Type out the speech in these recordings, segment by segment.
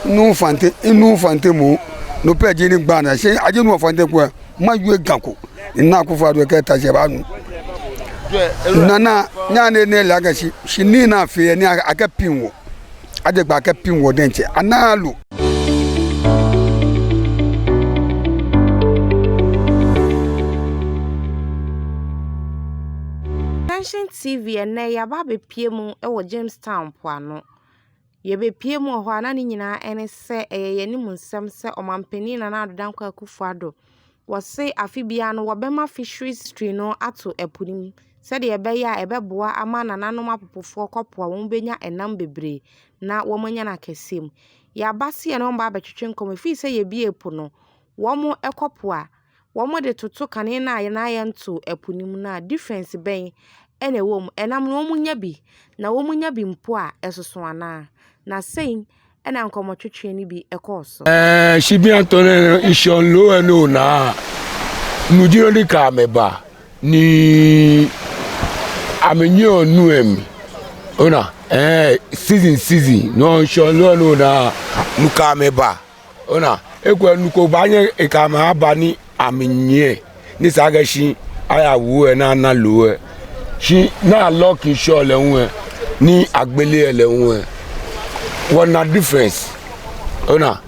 nu fante mo no pe je ni gba na se aje nu fante ko ma yu ganko ina ku fa do ke ta se ba nu nana nya ne la ga shi ni na fe ni aka pinwo ade gba aka pinwo denche analu Tension TV ene ya ba be pie mu e wo Jamestown poano ye be pie mu ho ana ni nyina ene se ye ni mu nsem se omampani na na adodan kwa Akufo-Addo wo se afibia no wo be ma fisheries stream no ato epunim se de ebe ya ebeboa ama nananom apopofo kopoa won benya enam bebre na wo manya na kesem ya base ene ba betwetwe nkom fi se ye bie epu no wo mo ekopoa wo mo de toto kane na ye nto epunim na difference ben ene wom enam no munya bi na wo munya bi mpo a esoso ana na sein ena nkomotwetwe ni bi ekoso shibi antone ishon lo eno na nujiro di ka meba ni amenyo nuem ona season no ishon lo eno na nuka meba ona ekwa nuko banye ekama abani amenye ni sagashi aya wo na na lo shi na lock ishon le won ni agbele ele won one na difference ona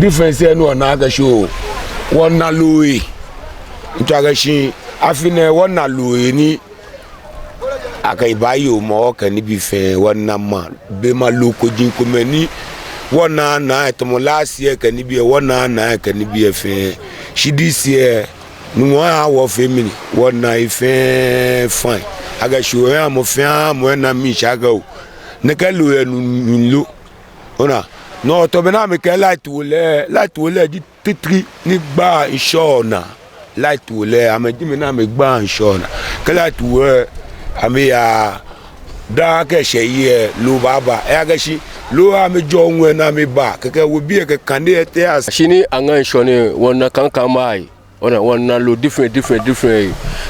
difference eno na ga show one na loe ntaga shi afine one na loe ni akai bayo mo ka ni bi fe one na ma be ma loko jin ko meni one na etomo last year ka ni bi one na ka ni bi fe shi this year no wa family one na ife fine aga show ya mo fe mo na mi shaga o nekalo enu ona no to be na me ke light wole di titri ni gba inshona light wole ameji me na me gba inshona ke light wo ame ya da ke seye lo baba e aga shi lo amejo onwe na me ba keke wo bi ke kande ete as shini anga inshone wona kankan mai ona wona lo different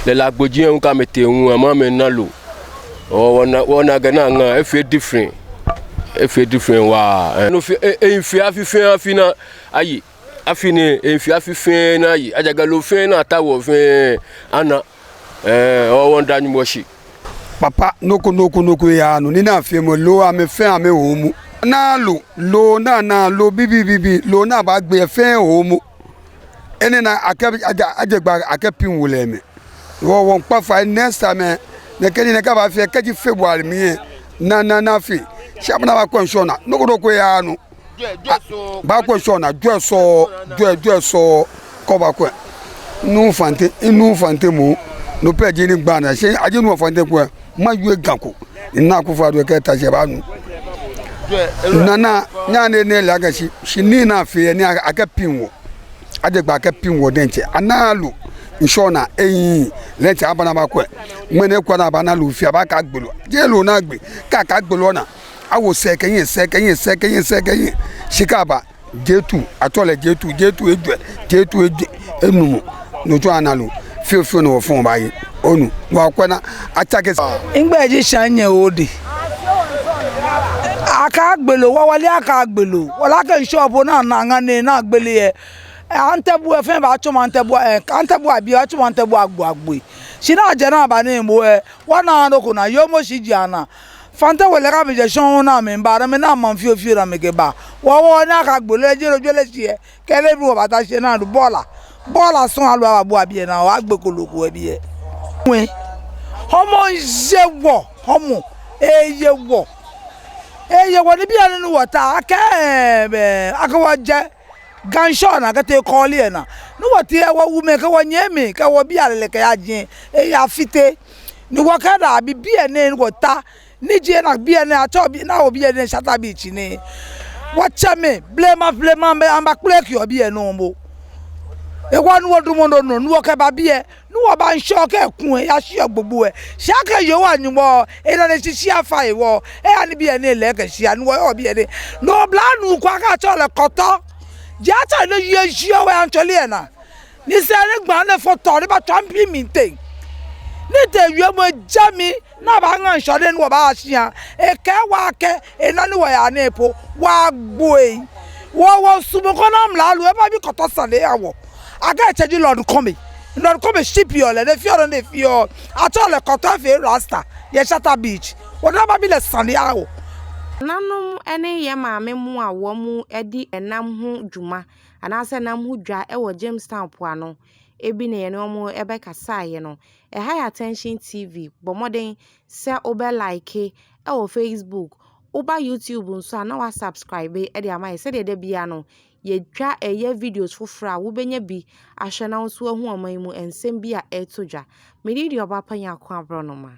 le la gboji en ka mete un ama me na lo o wona gana nga e different wa no fi fi afina ayi afini fi afina ayi ajagalo fe na tawo fe ana o wonda nyumoshi papa noko ya no ni na fe mo lo ame fe ame omu na lo na lo bibi lo na ba gbe fe omu ene na ajagba akapin wuleme wo won pa fa next time ne keni ne ka ba fe kaji February mi na fi shabna ba konshona noko ya no ba konshona so ko ba ko nu fante mo no pe je ni gba na se aje nu fante ko ma yu ganko ina Akufo-Addo ke ta se ba nu nana nya ne la ga shi ni na fe ni aka pinwo ade gba aka pinwo denche analu inshona lenti abana ba ko mwene ko na ba na lu fi aba ka gbelo je lo na gbe ka gbelo na awo sekenyin shikaba jetu atole jetu enu no to analu fi no fun bayi onu wa kwena atake ngbe ji shanye odi aka gbelo wa wale aka gbelo wala ka shop na ngane na gbele ye antebu efe ba chuma antebu abi chuma antebu agbo shina je na ba na mo wana no ko na yomo shiji ana fanta wele ka meje shon na me ba me na man fi ra me ge ba wo na ka gbole je rojole si e kele bi wo bata se na du bola son alu abu abi na wa gbe koloko e bi e we homo jewo homo eyewo ni bi anu nu wota akawa je ganshon na kete call e na nu woti e wo wu me ka wo nyeme ka wo bi alele ka ya jin e ya fite ni wo ka da bi e ne wota ni je na bi e ne acho bi na obi e ne shata bi chi ni wacha me blema me amba klek yo bi e no mo e wa nu wodu mo no nu wo ka ba bi e nu wo ba nsho ka kun e ya shi gbogbo e shaka yo wa nyumo e na ne shi afa e wo e ani bi e ne le ka shi anu wo bi e ne no bla nu kwa ka cho le koto jata le yeshio we antole na ni se re gba na foto ri ba champion mi te ni te yo mo jami na ba ngan shode no ba ahia e ke wa ke e na ni wa ya na epo wa gbo e wo sumo ko na mla lu e ba bi koto sale awo aga echeji lord come ship yo le de fio de fio atole koto fe rasta ye shata beach wo na ba bi le sale awo nanom ene ye maame mu a wo mu edi enam ho dwuma anase nam ho dwa e wo Jamestown poano ebi ne ye no mu ebe kasa ye no high attention TV bomoden se obe like e wo Facebook oba YouTube nso na wa subscribe e de amaye se de bia no ye twa eye videos fofora wo benya bi ahwe na nso ahu oman mu ensem bi a eto dwa me di oba panya kwa bro no ma